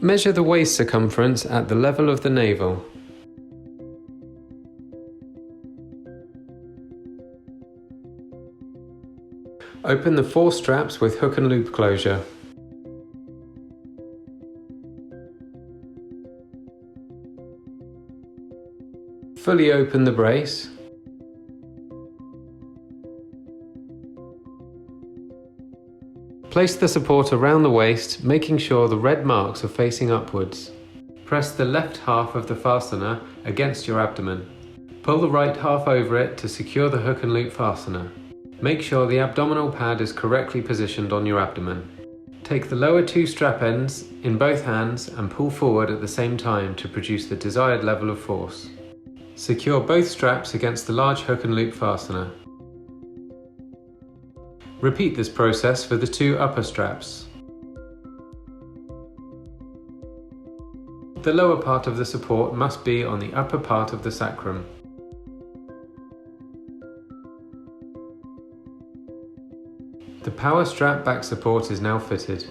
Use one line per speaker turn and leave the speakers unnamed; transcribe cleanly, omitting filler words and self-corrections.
Measure the waist circumference at the level of the navel. Open the 4 straps with hook and loop closure. Fully open the brace. Place the support around the waist, making sure the red marks are facing upwards. Press the left half of the fastener against your abdomen. Pull the right half over it to secure the hook and loop fastener. Make sure the abdominal pad is correctly positioned on your abdomen. Take the lower 2 strap ends in both hands and pull forward at the same time to produce the desired level of force. Secure both straps against the large hook and loop fastener. Repeat this process for the 2 upper straps. The lower part of the support must be on the upper part of the sacrum. The Power Strapback support is now fitted.